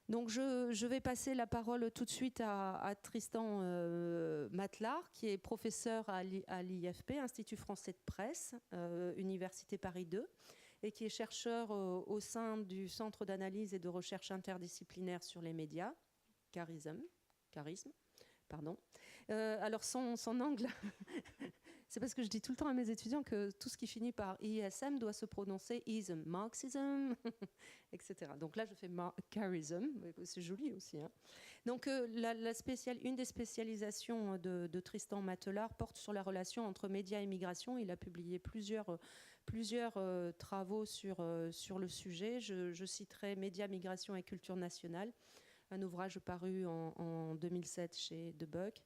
Donc je vais passer la parole tout de suite à Tristan Matelard, qui est professeur à l'IFP, Institut français de presse, Université Paris 2, et qui est chercheur au sein du Centre d'analyse et de recherche interdisciplinaire sur les médias, Charisme. Pardon. Alors son angle, c'est parce que je dis tout le temps à mes étudiants que tout ce qui finit par ISM doit se prononcer ism, marxism, etc. Donc là, je fais charism, c'est joli aussi. Hein. Donc une des spécialisations de Tristan Matelard porte sur la relation entre médias et migration. Il a publié plusieurs travaux sur le sujet. Je citerai Médias, migration et culture nationale, un ouvrage paru en 2007 chez De Buck,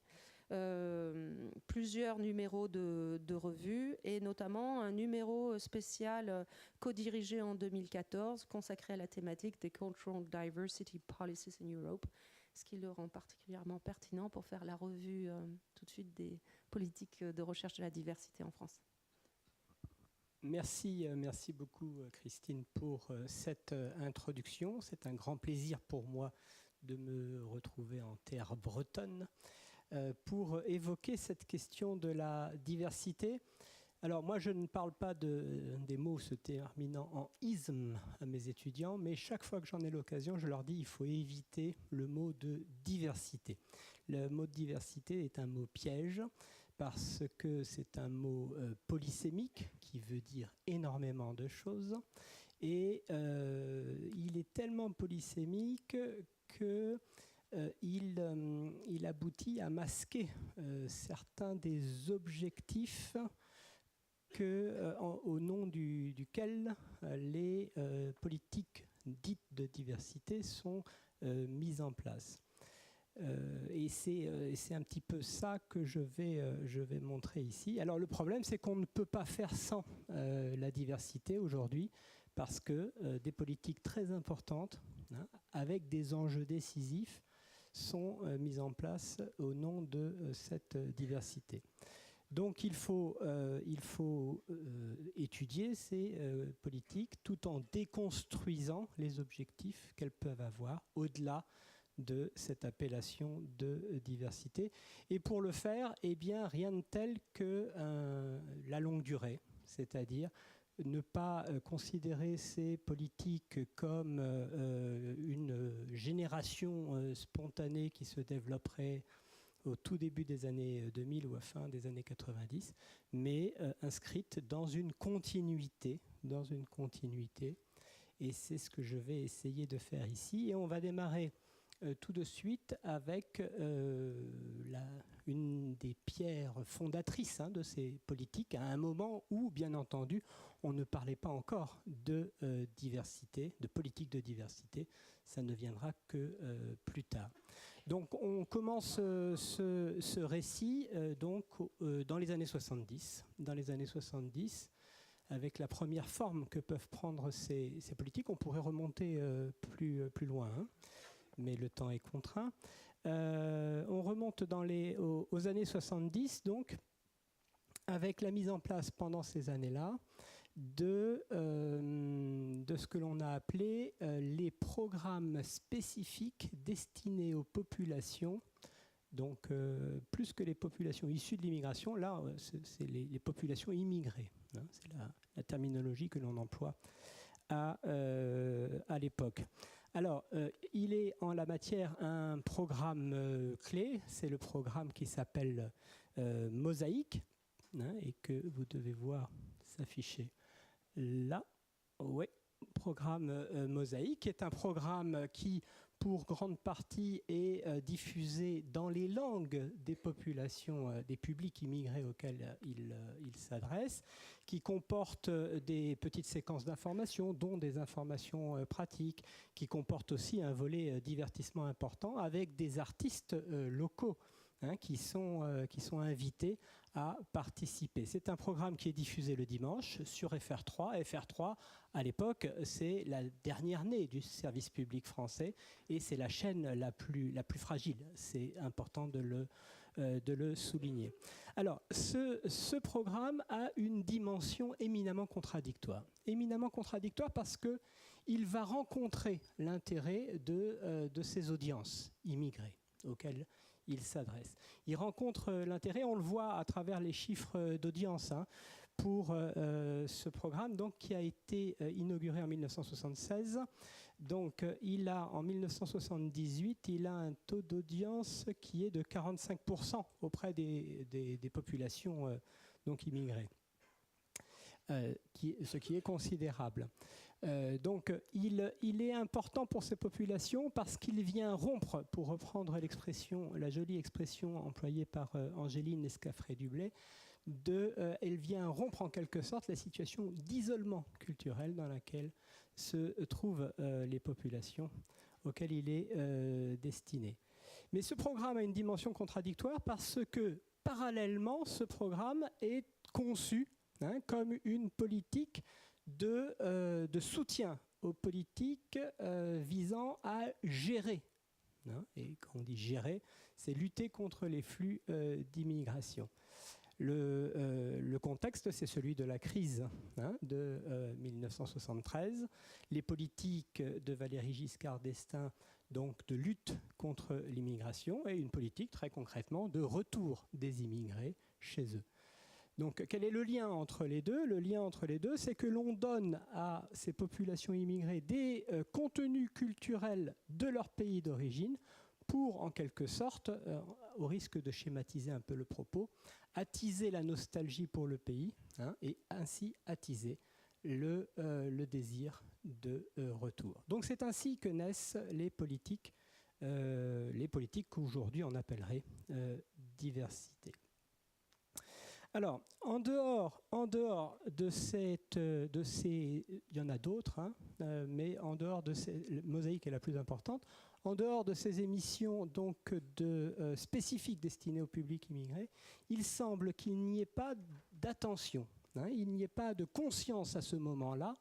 plusieurs numéros de revues et notamment un numéro spécial co-dirigé en 2014 consacré à la thématique des Cultural Diversity Policies in Europe, ce qui le rend particulièrement pertinent pour faire la revue tout de suite des politiques de recherche de la diversité en France. Merci beaucoup Christine pour cette introduction. C'est un grand plaisir pour moi de me retrouver en terre bretonne pour évoquer cette question de la diversité. Alors moi, je ne parle pas des mots se terminant en isme à mes étudiants, mais chaque fois que j'en ai l'occasion, je leur dis il faut éviter le mot de diversité. Le mot de diversité est un mot piège parce que c'est un mot polysémique qui veut dire énormément de choses et il est tellement polysémique qu'il aboutit à masquer certains des objectifs au nom duquel les politiques dites de diversité sont mises en place. Et c'est un petit peu ça que je vais montrer ici. Alors le problème, c'est qu'on ne peut pas faire sans la diversité aujourd'hui, parce que des politiques très importantes, hein, avec des enjeux décisifs, sont mises en place au nom de cette diversité. Donc il faut étudier ces politiques tout en déconstruisant les objectifs qu'elles peuvent avoir au-delà de cette appellation de diversité. Et pour le faire, eh bien, rien de tel que la longue durée, c'est-à-dire ne pas considérer ces politiques comme une génération spontanée qui se développerait au tout début des années 2000 ou à fin des années 90, mais inscrite dans une continuité. Et c'est ce que je vais essayer de faire ici. Et on va démarrer tout de suite avec une des pierres fondatrices de ces politiques, à un moment où, bien entendu, on ne parlait pas encore de diversité, de politique de diversité. Ça ne viendra que plus tard. Donc on commence ce récit dans les années 70. Dans les années 70, avec la première forme que peuvent prendre ces politiques, on pourrait remonter plus loin, hein, mais le temps est contraint. On remonte aux années 70, donc, avec la mise en place pendant ces années-là de ce que l'on a appelé les programmes spécifiques destinés aux populations, donc plus que les populations issues de l'immigration, là c'est les populations immigrées, hein, c'est la terminologie que l'on emploie à l'époque. Alors, il est en la matière un programme clé, c'est le programme qui s'appelle Mosaïque, hein, et que vous devez voir s'afficher là. Oui, programme Mosaïque est un programme qui, pour grande partie, est diffusé dans les langues des populations, des publics immigrés auxquels il s'adresse, qui comporte des petites séquences d'informations, dont des informations pratiques, qui comporte aussi un volet divertissement important, avec des artistes locaux, hein, qui sont invités à participer. C'est un programme qui est diffusé le dimanche sur FR3. FR3, à l'époque, c'est la dernière née du service public français et c'est la chaîne la plus fragile. C'est important de le souligner. Alors, ce programme a une dimension éminemment contradictoire. Éminemment contradictoire parce qu'il il va rencontrer l'intérêt de ces audiences immigrées auxquelles il s'adresse. Il rencontre l'intérêt, on le voit à travers les chiffres d'audience, pour ce programme donc, qui a été inauguré en 1976. Donc, en 1978, il a un taux d'audience qui est de 45% auprès des populations donc immigrées, ce qui est considérable. Donc, il est important pour ces populations parce qu'il vient rompre, pour reprendre la jolie expression employée par Angéline Escafré-Dublé, elle vient rompre en quelque sorte la situation d'isolement culturel dans laquelle se trouvent les populations auxquelles il est destiné. Mais ce programme a une dimension contradictoire parce que, parallèlement, ce programme est conçu comme une politique de soutien aux politiques visant à gérer. Et quand on dit gérer, c'est lutter contre les flux d'immigration. Le contexte, c'est celui de la crise de 1973. Les politiques de Valéry Giscard d'Estaing, donc de lutte contre l'immigration, et une politique très concrètement de retour des immigrés chez eux. Donc, quel est le lien entre les deux ? Le lien entre les deux, c'est que l'on donne à ces populations immigrées des contenus culturels de leur pays d'origine pour, en quelque sorte, au risque de schématiser un peu le propos, attiser la nostalgie pour le pays et ainsi attiser le désir de retour. Donc, c'est ainsi que naissent les politiques qu'aujourd'hui on appellerait diversité. Alors, en dehors de ces, il y en a d'autres, mais en dehors de ces, Mosaïque est la plus importante, en dehors de ces émissions donc spécifiques destinées au public immigré, il semble qu'il n'y ait pas d'attention, il n'y ait pas de conscience à ce moment-là,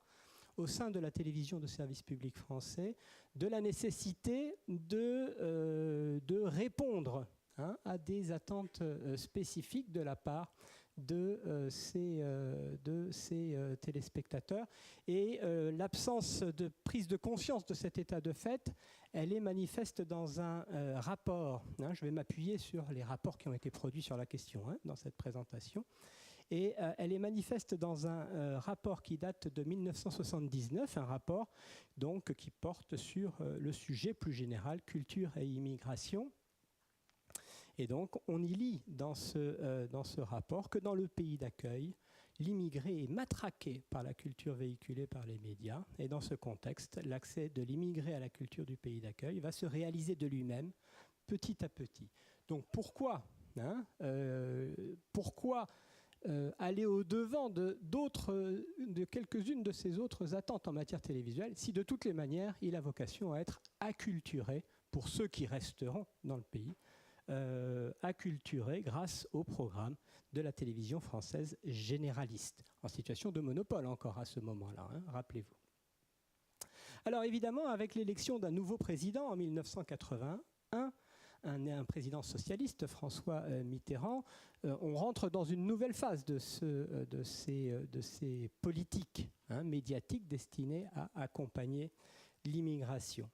au sein de la télévision de service public français, de la nécessité de répondre à des attentes spécifiques de la part de ces téléspectateurs. Et l'absence de prise de conscience de cet état de fait, elle est manifeste dans un rapport. Je vais m'appuyer sur les rapports qui ont été produits sur la question dans cette présentation. Et elle est manifeste dans un rapport qui date de 1979, un rapport donc, qui porte sur le sujet plus général, culture et immigration. Et donc, on y lit dans ce rapport que dans le pays d'accueil, l'immigré est matraqué par la culture véhiculée par les médias. Et dans ce contexte, l'accès de l'immigré à la culture du pays d'accueil va se réaliser de lui-même, petit à petit. Donc, pourquoi aller au-devant de quelques-unes de ces autres attentes en matière télévisuelle, si de toutes les manières, il a vocation à être acculturé, pour ceux qui resteront dans le pays, acculturé grâce au programme de la télévision française généraliste, en situation de monopole encore à ce moment-là, rappelez-vous. Alors évidemment, avec l'élection d'un nouveau président en 1981, un président socialiste, François Mitterrand, on rentre dans une nouvelle phase de ces politiques médiatiques destinées à accompagner l'immigration.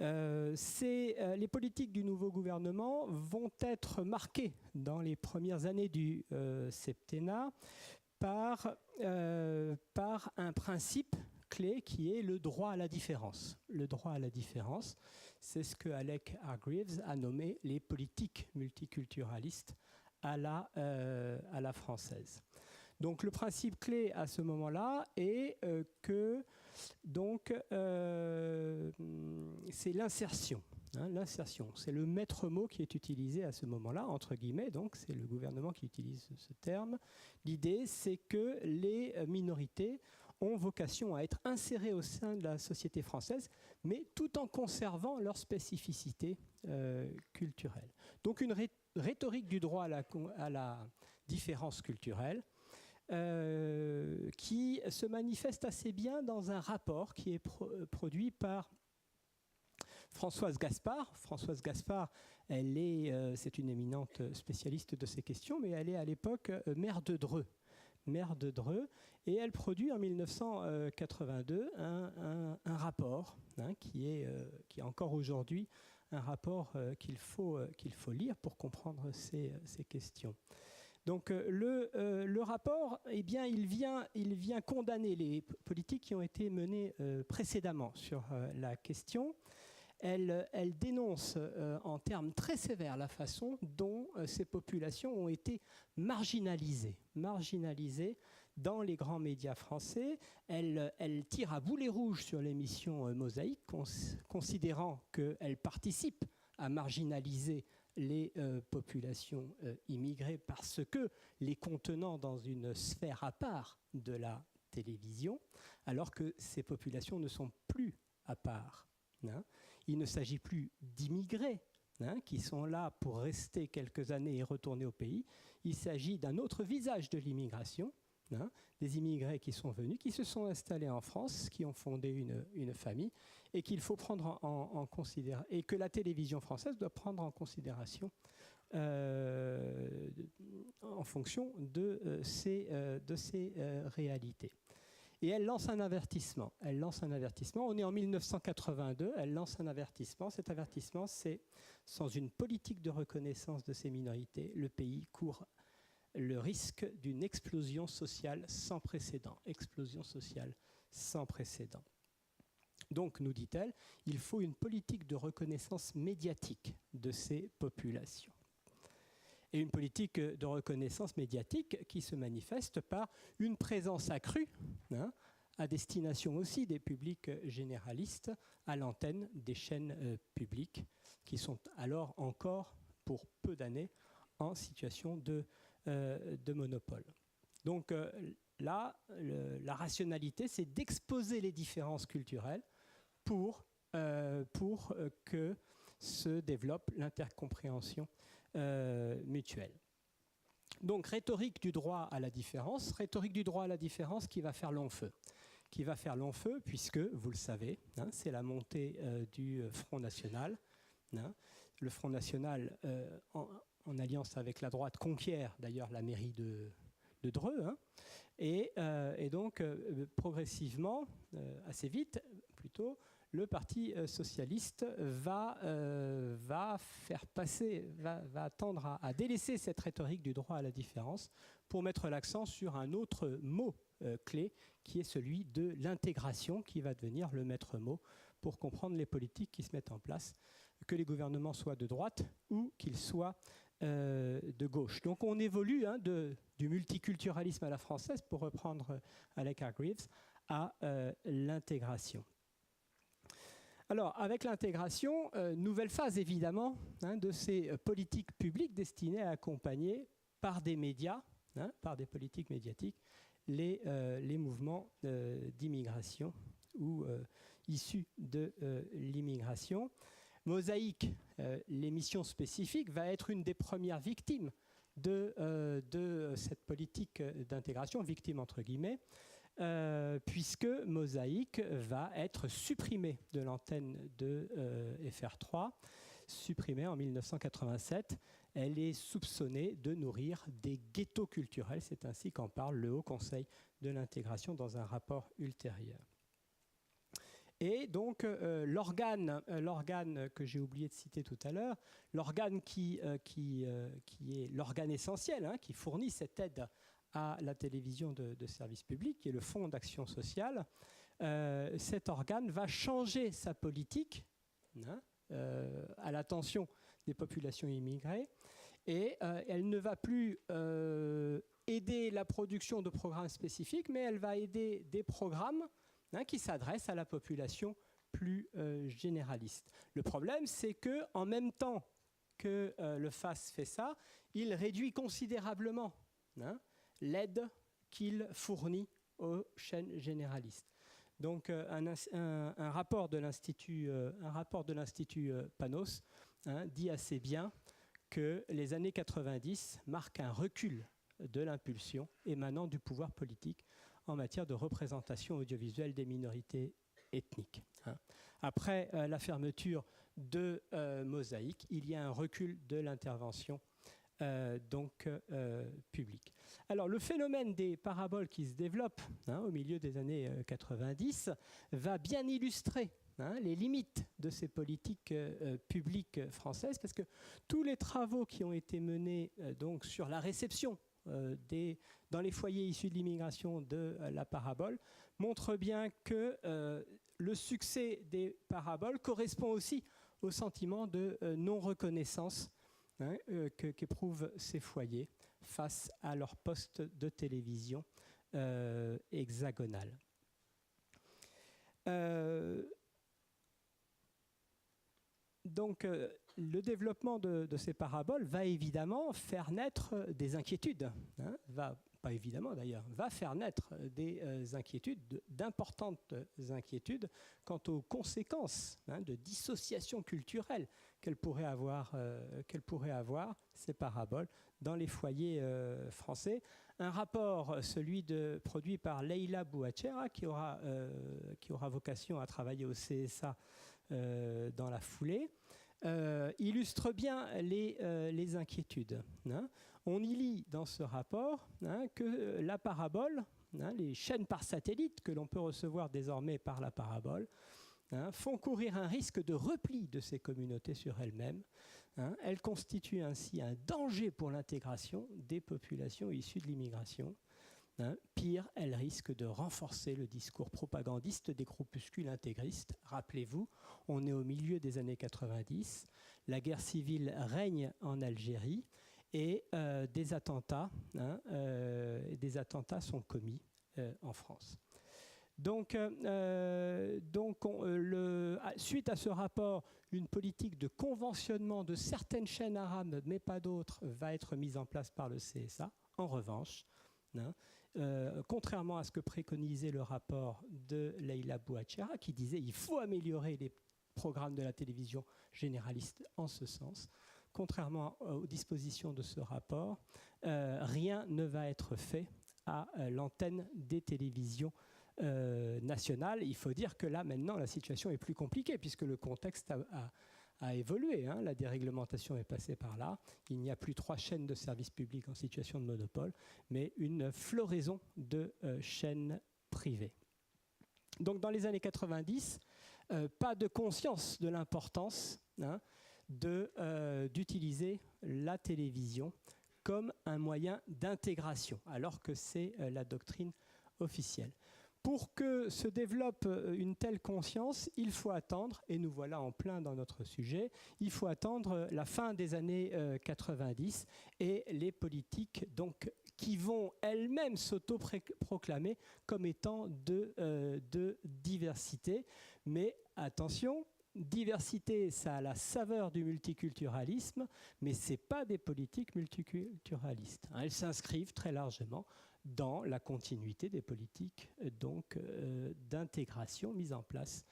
Les politiques du nouveau gouvernement vont être marquées dans les premières années du septennat par un principe clé qui est le droit à la différence. Le droit à la différence, c'est ce que Alec Hargreaves a nommé les politiques multiculturalistes à la française. Donc le principe clé à ce moment-là est que c'est l'insertion. L'insertion, c'est le maître mot qui est utilisé à ce moment-là, entre guillemets, donc c'est le gouvernement qui utilise ce terme. L'idée, c'est que les minorités ont vocation à être insérées au sein de la société française, mais tout en conservant leur spécificité culturelle. Donc une rhétorique du droit à la différence culturelle, qui se manifeste assez bien dans un rapport qui est produit par Françoise Gaspard. Françoise Gaspard, c'est une éminente spécialiste de ces questions, mais elle est à l'époque maire de Dreux. maire de Dreux, et elle produit en 1982 un rapport qui est encore aujourd'hui un rapport qu'il faut lire pour comprendre ces questions. Donc le rapport, eh bien, il vient condamner les politiques qui ont été menées précédemment sur la question. Elle dénonce en termes très sévères la façon dont ces populations ont été marginalisées dans les grands médias français. Elle tire à boulet rouge sur l'émission Mosaïque, considérant qu'elle participe à marginaliser les populations immigrées parce que les contenant dans une sphère à part de la télévision, alors que ces populations ne sont plus à part. Il ne s'agit plus d'immigrés qui sont là pour rester quelques années et retourner au pays. Il s'agit d'un autre visage de l'immigration, des immigrés qui sont venus, qui se sont installés en France, qui ont fondé une famille, et qu'il faut prendre en considération, et que la télévision française doit prendre en considération en fonction de ces réalités. Et elle lance un avertissement. On est en 1982, elle lance un avertissement. Cet avertissement, c'est sans une politique de reconnaissance de ces minorités, le pays court le risque d'une explosion sociale sans précédent. Donc, nous dit-elle, il faut une politique de reconnaissance médiatique de ces populations. Et une politique de reconnaissance médiatique qui se manifeste par une présence accrue, à destination aussi des publics généralistes, à l'antenne des chaînes publiques, qui sont alors encore, pour peu d'années, en situation de monopole. Donc là, la rationalité, c'est d'exposer les différences culturelles pour que se développe l'intercompréhension mutuelle. Donc rhétorique du droit à la différence qui va faire long feu. Puisque, vous le savez, c'est la montée du Front National. Le Front National, en alliance avec la droite, conquiert d'ailleurs la mairie de Dreux. Et donc, progressivement, assez vite plutôt, le Parti socialiste va tendre à délaisser cette rhétorique du droit à la différence pour mettre l'accent sur un autre mot clé, qui est celui de l'intégration, qui va devenir le maître mot pour comprendre les politiques qui se mettent en place, que les gouvernements soient de droite ou qu'ils soient de gauche. Donc on évolue du multiculturalisme à la française, pour reprendre Alec Hargreaves, à l'intégration. Alors, avec l'intégration, nouvelle phase évidemment de ces politiques publiques destinées à accompagner par des médias, par des politiques médiatiques, les mouvements d'immigration ou issus de l'immigration. Mosaïque, l'émission spécifique, va être une des premières victimes de cette politique d'intégration, victime entre guillemets, puisque Mosaïque va être supprimée de l'antenne de FR3, supprimée en 1987. Elle est soupçonnée de nourrir des ghettos culturels, c'est ainsi qu'en parle le Haut Conseil de l'intégration dans un rapport ultérieur. Et donc l'organe que j'ai oublié de citer tout à l'heure, l'organe qui est l'organe essentiel, qui fournit cette aide à la télévision de service public, qui est le Fonds d'action sociale, cet organe va changer sa politique à l'attention des populations immigrées, et elle ne va plus aider la production de programmes spécifiques, mais elle va aider des programmes qui s'adressent à la population plus généraliste. Le problème, c'est qu'en même temps que le FAS fait ça, il réduit considérablement l'aide qu'il fournit aux chaînes généralistes. Donc un rapport de l'Institut Panos dit assez bien que les années 90 marquent un recul de l'impulsion émanant du pouvoir politique en matière de représentation audiovisuelle des minorités ethniques. Après la fermeture de Mosaïque, il y a un recul de l'intervention publique. Alors, le phénomène des paraboles qui se développe au milieu des années 90 va bien illustrer les limites de ces politiques publiques françaises, parce que tous les travaux qui ont été menés donc sur la réception dans les foyers issus de l'immigration de la parabole montrent bien que le succès des paraboles correspond aussi au sentiment de non-reconnaissance qu'éprouvent ces foyers face à leur poste de télévision hexagonal. Donc, le développement de ces paraboles va évidemment faire naître des inquiétudes. Pas évidemment d'ailleurs, va faire naître des inquiétudes, d'importantes inquiétudes quant aux conséquences de dissociation culturelle qu'elles pourraient avoir ces paraboles dans les foyers français. Un rapport, produit par Leila Bouachera, qui aura vocation à travailler au CSA dans la foulée, illustre bien les inquiétudes. On y lit dans ce rapport que la parabole, les chaînes par satellite que l'on peut recevoir désormais par la parabole, font courir un risque de repli de ces communautés sur elles-mêmes. Elles constituent ainsi un danger pour l'intégration des populations issues de l'immigration. Pire, elles risquent de renforcer le discours propagandiste des groupuscules intégristes. Rappelez-vous, on est au milieu des années 90, la guerre civile règne en Algérie et des attentats sont commis en France. Donc, suite à ce rapport, une politique de conventionnement de certaines chaînes arabes, mais pas d'autres, va être mise en place par le CSA. En revanche, contrairement à ce que préconisait le rapport de Leila Bouachera, qui disait qu'il faut améliorer les programmes de la télévision généraliste en ce sens, contrairement aux dispositions de ce rapport, rien ne va être fait à l'antenne des télévisions nationales. Il faut dire que là, maintenant, la situation est plus compliquée puisque le contexte a évolué. La déréglementation est passée par là. Il n'y a plus 3 chaînes de services publics en situation de monopole, mais une floraison de chaînes privées. Donc, dans les années 90, pas de conscience de l'importance d'utiliser la télévision comme un moyen d'intégration, alors que c'est la doctrine officielle. Pour que se développe une telle conscience, il faut attendre, et nous voilà en plein dans notre sujet, il faut attendre la fin des années 90 et les politiques donc, qui vont elles-mêmes s'auto-proclamer comme étant de diversité. Mais attention, diversité, ça a la saveur du multiculturalisme, mais ce n'est pas des politiques multiculturalistes. Elles s'inscrivent très largement dans la continuité des politiques d'intégration mises en place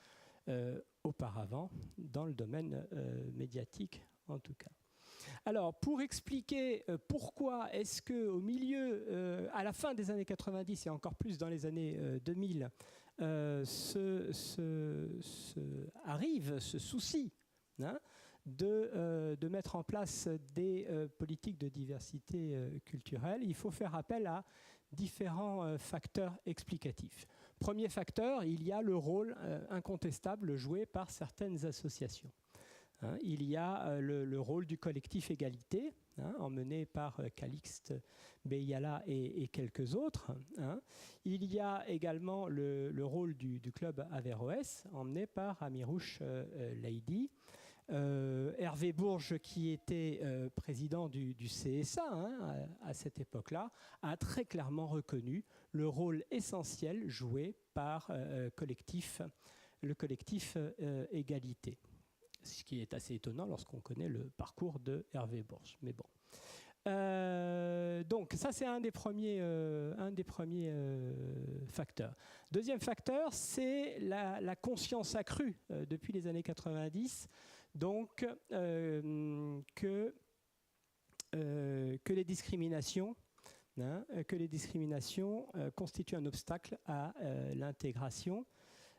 auparavant dans le domaine médiatique en tout cas. Alors, pour expliquer pourquoi est-ce qu'au milieu, à la fin des années 90 et encore plus dans les années 2000, arrive ce souci de mettre en place des politiques de diversité culturelle, il faut faire appel à différents facteurs explicatifs. Premier facteur, il y a le rôle incontestable joué par certaines associations. Il y a le rôle du collectif Égalité, emmené par Calixte Beyala et quelques autres. Il y a également le rôle du club Averroès, emmené par Amirouche Leydi. Hervé Bourges, qui était président du CSA à cette époque-là, a très clairement reconnu le rôle essentiel joué par le collectif Égalité. Ce qui est assez étonnant lorsqu'on connaît le parcours de Hervé Bourges. Mais bon. Donc ça, c'est un des premiers facteurs. Deuxième facteur, c'est la conscience accrue depuis les années 90, donc que les discriminations constituent un obstacle à l'intégration.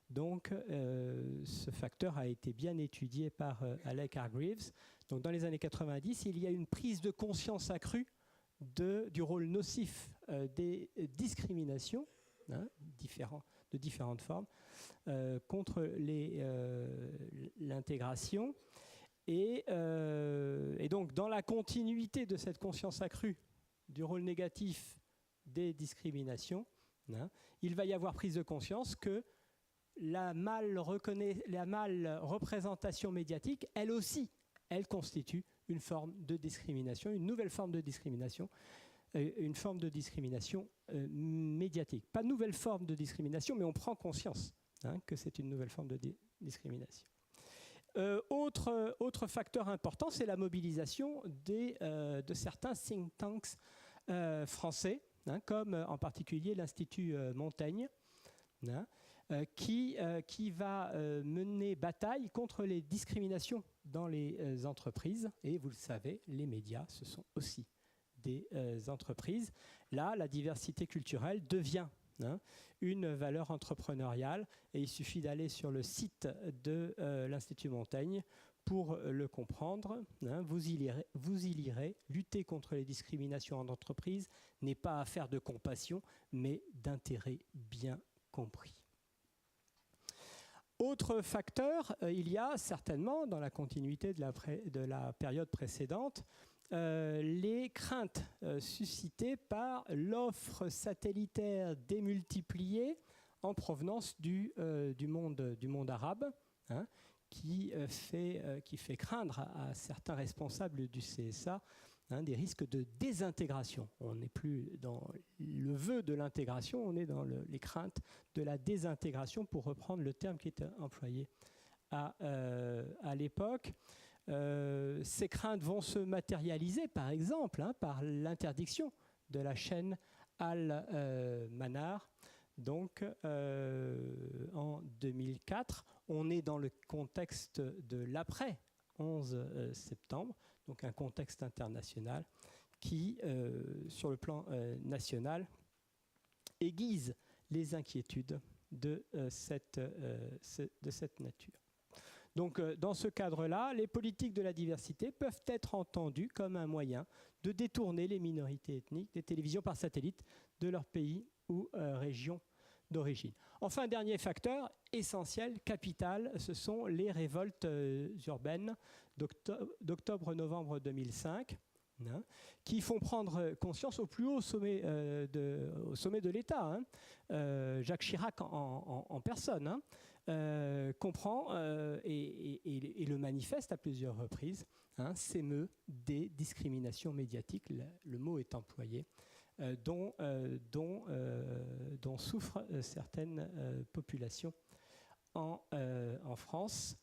Donc, ce facteur a été bien étudié par Alec Hargreaves. Donc, dans les années 90, il y a une prise de conscience accrue du rôle nocif des discriminations, de différentes formes, contre l'intégration. Et donc, dans la continuité de cette conscience accrue du rôle négatif des discriminations, il va y avoir prise de conscience que la mal représentation médiatique, elle aussi, elle constitue une forme de discrimination, une nouvelle forme de discrimination, une forme de discrimination médiatique. Pas de nouvelle forme de discrimination, mais on prend conscience que c'est une nouvelle forme de discrimination. Autre facteur important, c'est la mobilisation de certains think tanks français, comme en particulier l'Institut Montaigne, qui va mener bataille contre les discriminations dans les entreprises. Et vous le savez, les médias, ce sont aussi des entreprises. Là, la diversité culturelle devient une valeur entrepreneuriale. Et il suffit d'aller sur le site de l'Institut Montaigne pour le comprendre. Vous y lirez. Lutter contre les discriminations en entreprise n'est pas affaire de compassion, mais d'intérêt bien compris. Autre facteur, il y a certainement, dans la continuité de la période précédente, les craintes suscitées par l'offre satellitaire démultipliée en provenance du monde arabe, qui fait craindre à certains responsables du CSA des risques de désintégration. On n'est plus dans le vœu de l'intégration, on est dans les craintes de la désintégration, pour reprendre le terme qui était employé à l'époque. Ces craintes vont se matérialiser, par exemple, par l'interdiction de la chaîne Al-Manar. Donc, en 2004, on est dans le contexte de l'après 11 septembre, donc un contexte international qui, sur le plan national, aiguise les inquiétudes de cette nature. Donc, dans ce cadre-là, les politiques de la diversité peuvent être entendues comme un moyen de détourner les minorités ethniques des télévisions par satellite de leur pays ou région d'origine. Enfin, dernier facteur essentiel, capital, ce sont les révoltes urbaines d'octobre-novembre 2005, qui font prendre conscience au plus haut sommet de l'État. Jacques Chirac en personne comprend et le manifeste à plusieurs reprises, s'émeut des discriminations médiatiques, le mot est employé, dont souffrent certaines populations en France.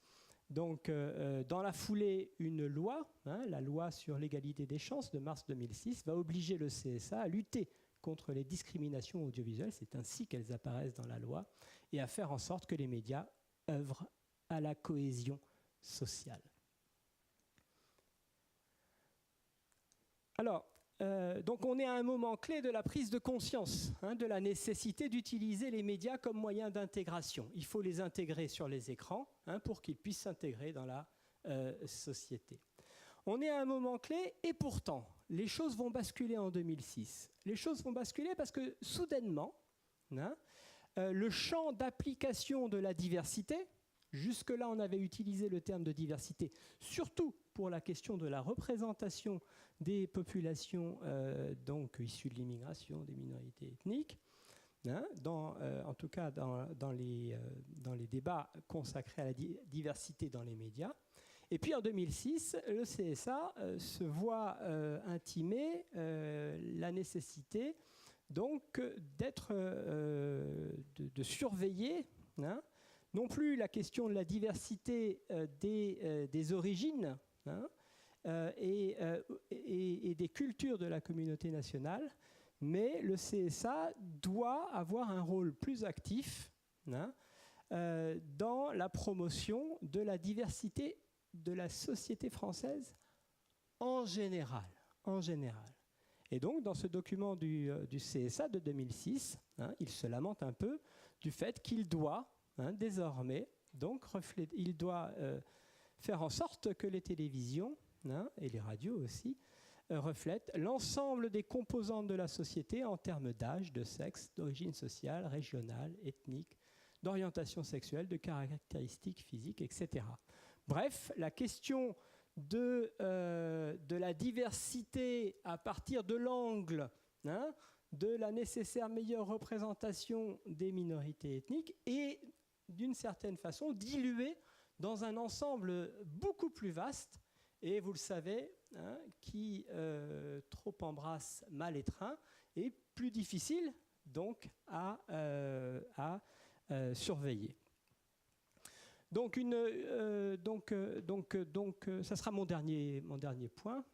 Donc, dans la foulée, une loi, la loi sur l'égalité des chances de mars 2006, va obliger le CSA à lutter contre les discriminations audiovisuelles, c'est ainsi qu'elles apparaissent dans la loi, et à faire en sorte que les médias œuvrent à la cohésion sociale. Alors, donc on est à un moment clé de la prise de conscience de la nécessité d'utiliser les médias comme moyen d'intégration. Il faut les intégrer sur les écrans pour qu'ils puissent s'intégrer dans la société. On est à un moment clé et pourtant, les choses vont basculer en 2006. Les choses vont basculer parce que soudainement, le champ d'application de la diversité, jusque-là on avait utilisé le terme de diversité, surtout pour la question de la représentation des populations donc issues de l'immigration, des minorités ethniques, en tout cas dans les débats consacrés à la diversité dans les médias. Et puis en 2006, le CSA se voit intimer la nécessité donc de surveiller non plus la question de la diversité des origines et des cultures de la communauté nationale, mais le CSA doit avoir un rôle plus actif dans la promotion de la diversité de la société française en général. Et donc, dans ce document du CSA de 2006, il se lamente un peu du fait qu'il doit désormais donc il doit faire en sorte que les télévisions et les radios aussi reflète l'ensemble des composantes de la société en termes d'âge, de sexe, d'origine sociale, régionale, ethnique, d'orientation sexuelle, de caractéristiques physiques, etc. Bref, la question de la diversité à partir de l'angle de la nécessaire meilleure représentation des minorités ethniques est d'une certaine façon diluée dans un ensemble beaucoup plus vaste. Et vous le savez, qui trop embrasse mal étreint est plus difficile donc à surveiller. Donc, ça sera mon dernier point.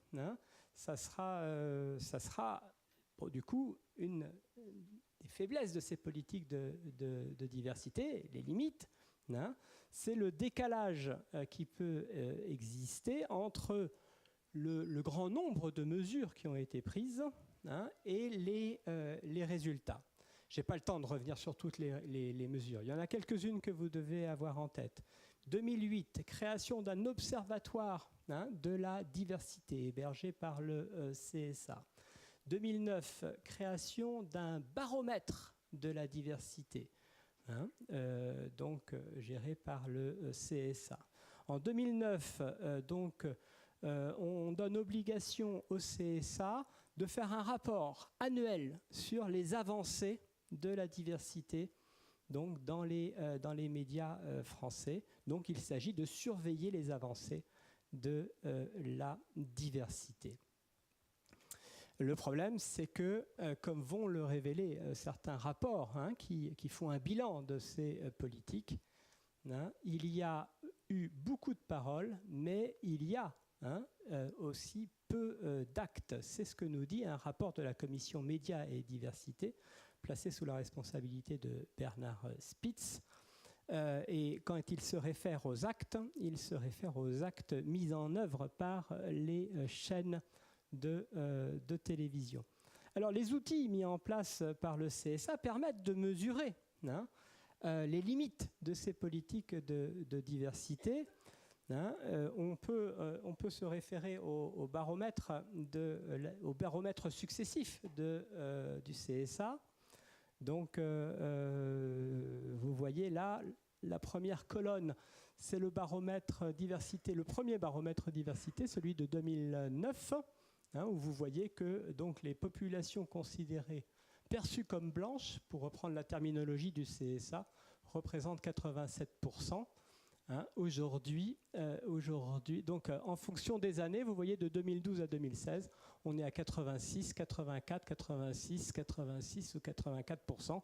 Ça sera du coup une des faiblesses de ces politiques de diversité, les limites. C'est le décalage qui peut exister entre le grand nombre de mesures qui ont été prises et les résultats. Je n'ai pas le temps de revenir sur toutes les mesures. Il y en a quelques-unes que vous devez avoir en tête. 2008, création d'un observatoire de la diversité hébergé par le CSA. 2009, création d'un baromètre de la diversité, géré par le CSA. En 2009, on donne obligation au CSA de faire un rapport annuel sur les avancées de la diversité donc dans les médias français. Donc il s'agit de surveiller les avancées de la diversité. Le problème, c'est que, comme vont le révéler certains rapports qui font un bilan de ces politiques, il y a eu beaucoup de paroles, mais il y a aussi peu d'actes. C'est ce que nous dit un rapport de la commission Médias et Diversité, placé sous la responsabilité de Bernard Spitz. Et quand il se réfère aux actes, il se réfère aux actes mis en œuvre par les chaînes de télévision. Alors, les outils mis en place par le CSA permettent de mesurer les limites de ces politiques de diversité. On peut se référer au baromètre successif du CSA. Donc, vous voyez là, la première colonne, c'est le baromètre diversité, le premier baromètre diversité, celui de 2009, où vous voyez que donc, les populations considérées, perçues comme blanches, pour reprendre la terminologie du CSA, représentent 87%. Aujourd'hui, donc en fonction des années, vous voyez de 2012 à 2016, on est à 86, 84, 86, 86 ou 84%.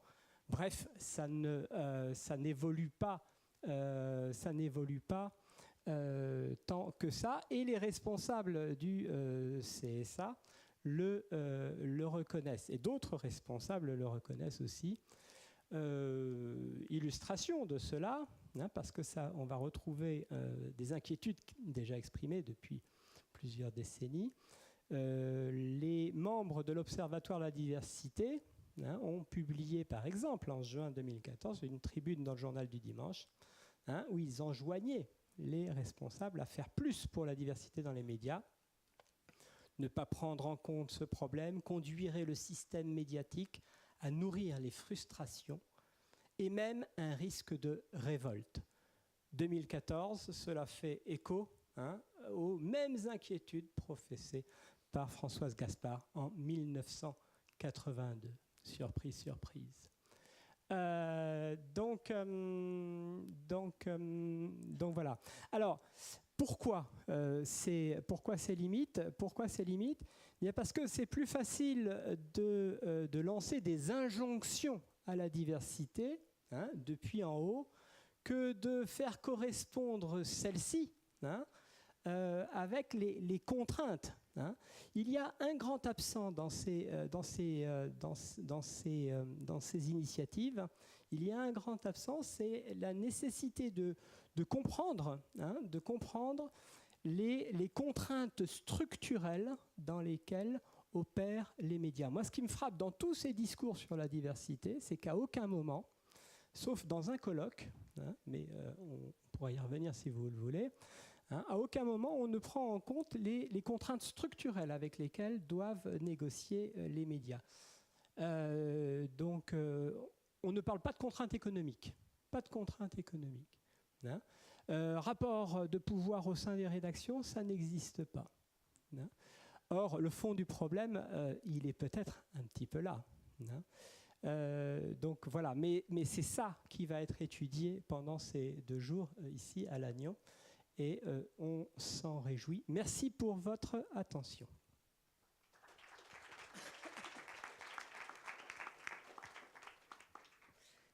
Bref, ça n'évolue pas tant que ça. Et les responsables du CSA le reconnaissent. Et d'autres responsables le reconnaissent aussi. Illustration de cela, parce que on va retrouver des inquiétudes déjà exprimées depuis plusieurs décennies. Les membres de l'Observatoire de la diversité ont publié, par exemple, en juin 2014, une tribune dans le journal du dimanche, où ils enjoignaient les responsables à faire plus pour la diversité dans les médias, ne pas prendre en compte ce problème, conduirait le système médiatique à nourrir les frustrations et même un risque de révolte. 2014, cela fait écho aux mêmes inquiétudes professées par Françoise Gaspard en 1982. Surprise, surprise. Donc voilà. Alors, pourquoi ces limites? Bien parce que c'est plus facile de lancer des injonctions à la diversité depuis en haut que de faire correspondre celle-ci avec les contraintes. Il y a un grand absent dans ces initiatives. Il y a un grand absent, c'est la nécessité de comprendre les contraintes structurelles dans lesquelles opèrent les médias. Moi, ce qui me frappe dans tous ces discours sur la diversité, c'est qu'à aucun moment, sauf dans un colloque, mais on pourra y revenir si vous le voulez, À aucun moment, on ne prend en compte les contraintes structurelles avec lesquelles doivent négocier les médias. Donc, on ne parle pas de contraintes économiques. Pas de contraintes économiques. Rapport de pouvoir au sein des rédactions, ça n'existe pas. Or, le fond du problème, il est peut-être un petit peu là. Donc voilà, mais c'est ça qui va être étudié pendant ces 2 jours ici à Lannion. Et on s'en réjouit. Merci pour votre attention.